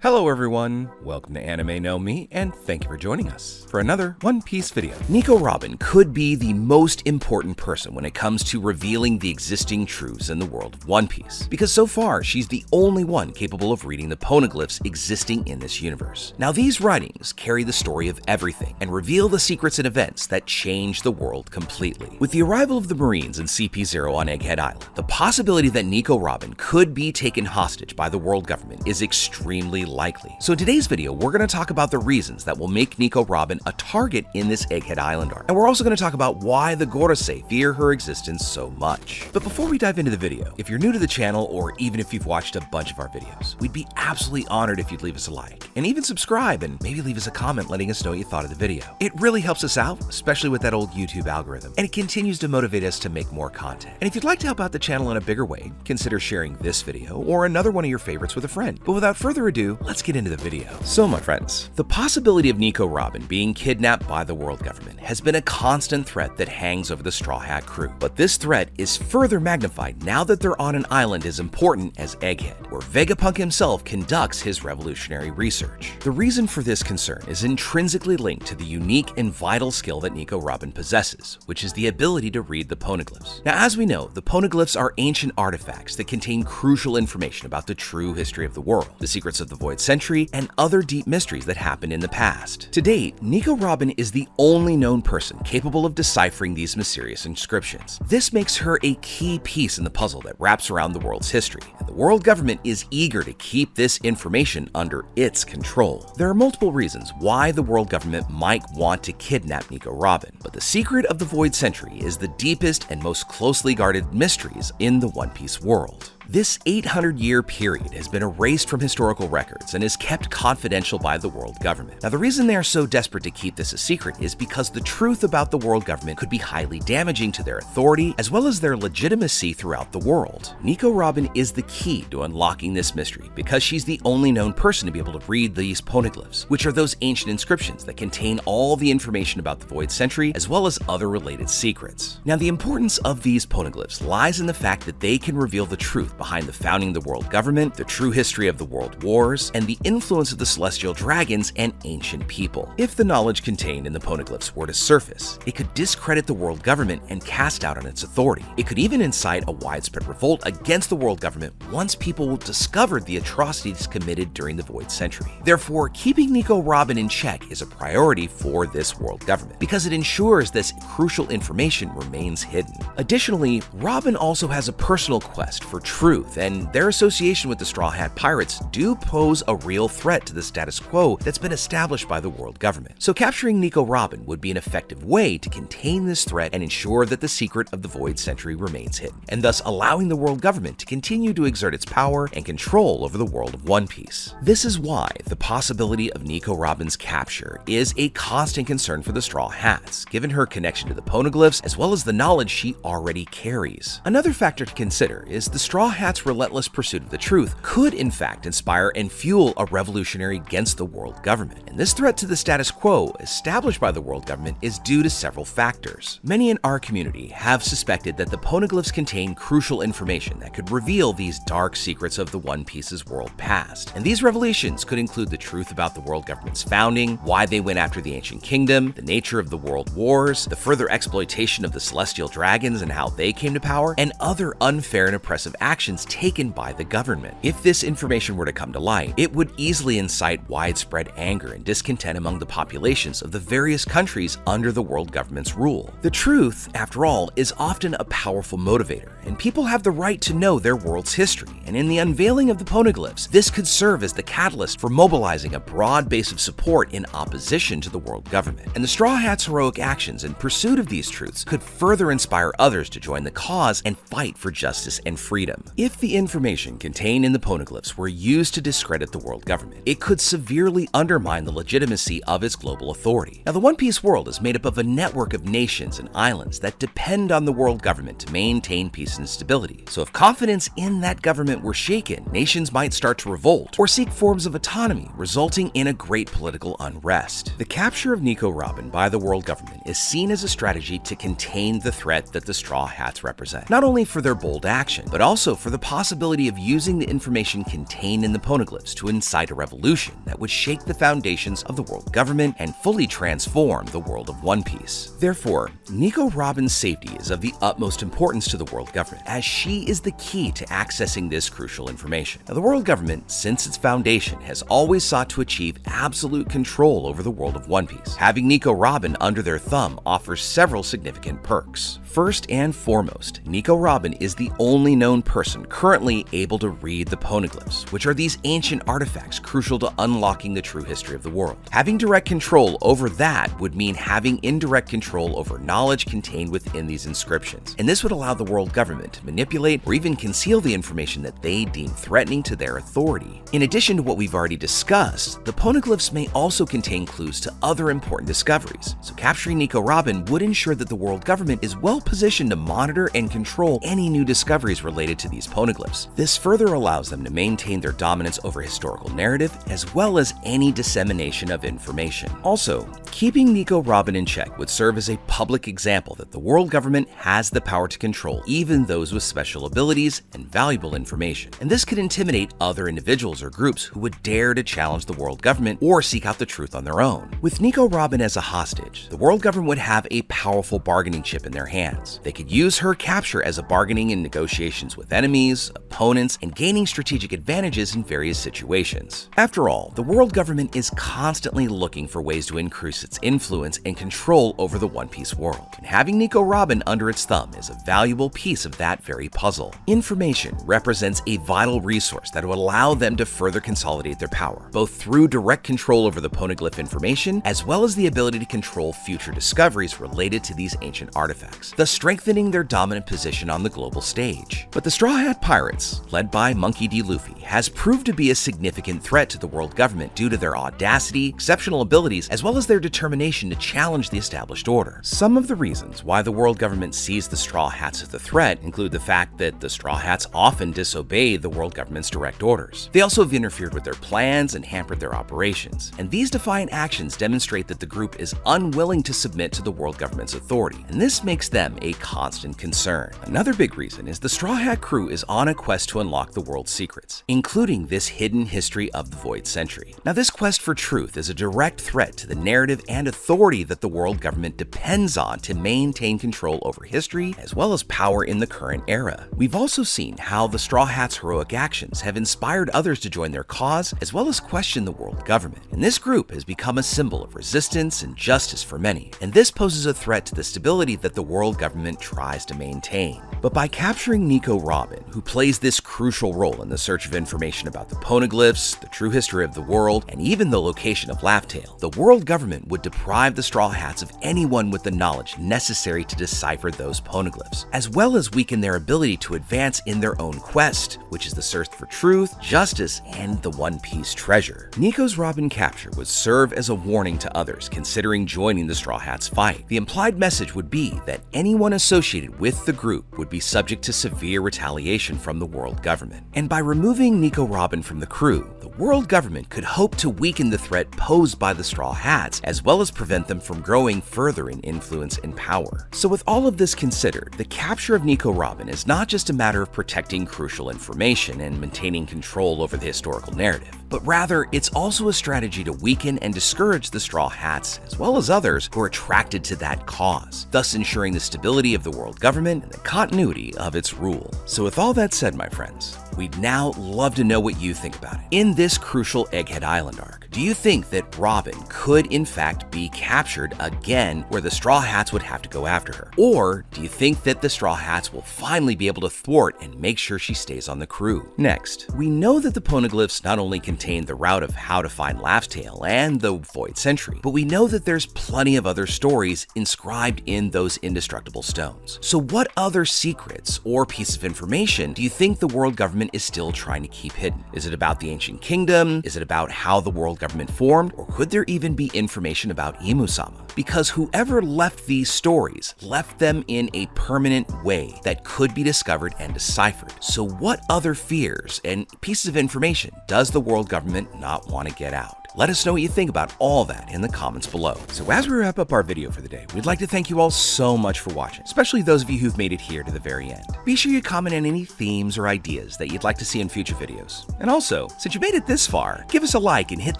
Hello everyone, welcome to Anime Know Me, and thank you for joining us for another One Piece video. Nico Robin could be the most important person when it comes to revealing the existing truths in the world of One Piece, because so far she's the only one capable of reading the poneglyphs existing in this universe. Now these writings carry the story of everything and reveal the secrets and events that change the world completely. With the arrival of the Marines in CP0 on Egghead Island, the possibility that Nico Robin could be taken hostage by the world government is extremely likely. So in today's video, we're going to talk about the reasons that will make Nico Robin a target in this Egghead Island arc. And we're also going to talk about why the Gorosei fear her existence so much. But before we dive into the video, if you're new to the channel, or even if you've watched a bunch of our videos, we'd be absolutely honored if you'd leave us a like, and even subscribe, and maybe leave us a comment letting us know what you thought of the video. It really helps us out, especially with that old YouTube algorithm, and it continues to motivate us to make more content. And if you'd like to help out the channel in a bigger way, consider sharing this video or another one of your favorites with a friend. But without further ado, let's get into the video. So my friends, the possibility of Nico Robin being kidnapped by the world government has been a constant threat that hangs over the Straw Hat crew. But this threat is further magnified now that they're on an island as important as Egghead, where Vegapunk himself conducts his revolutionary research. The reason for this concern is intrinsically linked to the unique and vital skill that Nico Robin possesses, which is the ability to read the poneglyphs. Now as we know, the poneglyphs are ancient artifacts that contain crucial information about the true history of the world, the secrets of the Void Century, and other deep mysteries that happened in the past. To date, Nico Robin is the only known person capable of deciphering these mysterious inscriptions. This makes her a key piece in the puzzle that wraps around the world's history, and the world government is eager to keep this information under its control. There are multiple reasons why the world government might want to kidnap Nico Robin, but the secret of the Void Century is the deepest and most closely guarded mysteries in the One Piece world. This 800-year period has been erased from historical records and is kept confidential by the world government. Now, the reason they are so desperate to keep this a secret is because the truth about the world government could be highly damaging to their authority as well as their legitimacy throughout the world. Nico Robin is the key to unlocking this mystery because she's the only known person to be able to read these poneglyphs, which are those ancient inscriptions that contain all the information about the Void Century as well as other related secrets. Now, the importance of these poneglyphs lies in the fact that they can reveal the truth behind the founding of the world government, the true history of the world wars, and the influence of the celestial dragons and ancient people. If the knowledge contained in the poneglyphs were to surface, it could discredit the world government and cast doubt on its authority. It could even incite a widespread revolt against the world government once people discovered the atrocities committed during the Void Century. Therefore, keeping Nico Robin in check is a priority for this world government because it ensures this crucial information remains hidden. Additionally, Robin also has a personal quest for truth, and their association with the Straw Hat Pirates do pose a real threat to the status quo that's been established by the world government. So capturing Nico Robin would be an effective way to contain this threat and ensure that the secret of the Void Century remains hidden, and thus allowing the world government to continue to exert its power and control over the world of One Piece. This is why the possibility of Nico Robin's capture is a constant concern for the Straw Hats, given her connection to the poneglyphs as well as the knowledge she already carries. Another factor to consider is the Straw Hat's relentless pursuit of the truth could in fact inspire and fuel a revolutionary against the world government. And this threat to the status quo established by the world government is due to several factors. Many in our community have suspected that the poneglyphs contain crucial information that could reveal these dark secrets of the One Piece's world past. And these revelations could include the truth about the world government's founding, why they went after the ancient kingdom, the nature of the world wars, the further exploitation of the celestial dragons and how they came to power, and other unfair and oppressive actions taken by the government. If this information were to come to light, it would easily incite widespread anger and discontent among the populations of the various countries under the world government's rule. The truth, after all, is often a powerful motivator, and people have the right to know their world's history, and in the unveiling of the poneglyphs, this could serve as the catalyst for mobilizing a broad base of support in opposition to the world government. And the Straw Hats' heroic actions in pursuit of these truths could further inspire others to join the cause and fight for justice and freedom. If the information contained in the poneglyphs were used to discredit the world government, it could severely undermine the legitimacy of its global authority. Now, the One Piece world is made up of a network of nations and islands that depend on the world government to maintain peace and stability. So if confidence in that government were shaken, nations might start to revolt or seek forms of autonomy, resulting in a great political unrest. The capture of Nico Robin by the world government is seen as a strategy to contain the threat that the Straw Hats represent, not only for their bold action, but also for for the possibility of using the information contained in the poneglyphs to incite a revolution that would shake the foundations of the world government and fully transform the world of One Piece. Therefore, Nico Robin's safety is of the utmost importance to the world government, as she is the key to accessing this crucial information. Now, the world government, since its foundation, has always sought to achieve absolute control over the world of One Piece. Having Nico Robin under their thumb offers several significant perks. First and foremost, Nico Robin is the only known person currently able to read the poneglyphs, which are these ancient artifacts crucial to unlocking the true history of the world. Having direct control over that would mean having indirect control over knowledge contained within these inscriptions, and this would allow the world government to manipulate or even conceal the information that they deem threatening to their authority. In addition to what we've already discussed, the poneglyphs may also contain clues to other important discoveries, so capturing Nico Robin would ensure that the world government is well positioned to monitor and control any new discoveries related to these poneglyphs. This further allows them to maintain their dominance over historical narrative as well as any dissemination of information. Also, keeping Nico Robin in check would serve as a public example that the world government has the power to control even those with special abilities and valuable information, and this could intimidate other individuals or groups who would dare to challenge the world government or seek out the truth on their own. With Nico Robin as a hostage, the world government would have a powerful bargaining chip in their hands. They could use her capture as a bargaining in negotiations with enemies, opponents, and gaining strategic advantages in various situations. After all, the world government is constantly looking for ways to increase its influence and control over the One Piece world, and having Nico Robin under its thumb is a valuable piece of that very puzzle. Information represents a vital resource that would allow them to further consolidate their power, both through direct control over the poneglyph information as well as the ability to control future discoveries related to these ancient artifacts, thus strengthening their dominant position on the global stage. But the Straw Hat Pirates, led by Monkey D. Luffy, has proved to be a significant threat to the world government due to their audacity, exceptional abilities, as well as their determination to challenge the established order. Some of the reasons why the world government sees the Straw Hats as a threat include the fact that the Straw Hats often disobey the world government's direct orders. They also have interfered with their plans and hampered their operations, and these defiant actions demonstrate that the group is unwilling to submit to the world government's authority, and this makes them a constant concern. Another big reason is the Straw Hat crew is on a quest to unlock the world's secrets, including this hidden history of the Void Century. Now, this quest for truth is a direct threat to the narrative and authority that the world government depends on to maintain control over history as well as power in the current era. We've also seen how the Straw Hats' heroic actions have inspired others to join their cause as well as question the world government, and this group has become a symbol of resistance and justice for many, and this poses a threat to the stability that the world government tries to maintain. But by capturing Nico Robin, who plays this crucial role in the search of information about the poneglyphs, the true history of the world, and even the location of Laugh-Tale, the world government would deprive the Straw Hats of anyone with the knowledge necessary to decipher those poneglyphs, as well as weaken their ability to advance in their own quest, which is the search for truth, justice, and the One Piece treasure. Nico's Robin capture would serve as a warning to others considering joining the Straw Hats fight. The implied message would be that anyone associated with the group would be subject to severe retaliation from the world government. And by removing Nico Robin from the crew, the world government could hope to weaken the threat posed by the Straw Hats, as well as prevent them from growing further in influence and power. So with all of this considered, the capture of Nico Robin is not just a matter of protecting crucial information and maintaining control over the historical narrative, but rather it's also a strategy to weaken and discourage the Straw Hats, as well as others who are attracted to that cause, thus ensuring the stability of the world government and the continuity of its rule. So with all that said, my friends, we'd now love to know what you think about it. In this crucial Egghead Island arc, do you think that Robin could in fact be captured again where the Straw Hats would have to go after her? Or do you think that the Straw Hats will finally be able to thwart and make sure she stays on the crew? Next, we know that the poneglyphs not only contain the route of how to find Laugh-Tale and the Void Century, but we know that there's plenty of other stories inscribed in those indestructible stones. So what other secrets or pieces of information do you think the world government is still trying to keep hidden? Is it about the ancient kingdom? Is it about how the world government formed? Or could there even be information about Imu-sama? Because whoever left these stories left them in a permanent way that could be discovered and deciphered. So what other fears and pieces of information does the world government not want to get out? Let us know what you think about all that in the comments below. So as we wrap up our video for the day, we'd like to thank you all so much for watching, especially those of you who've made it here to the very end. Be sure you comment on any themes or ideas that you'd like to see in future videos. And also, since you made it this far, give us a like and hit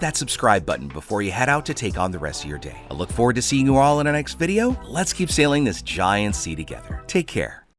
that subscribe button before you head out to take on the rest of your day. I look forward to seeing you all in our next video. Let's keep sailing this giant sea together. Take care.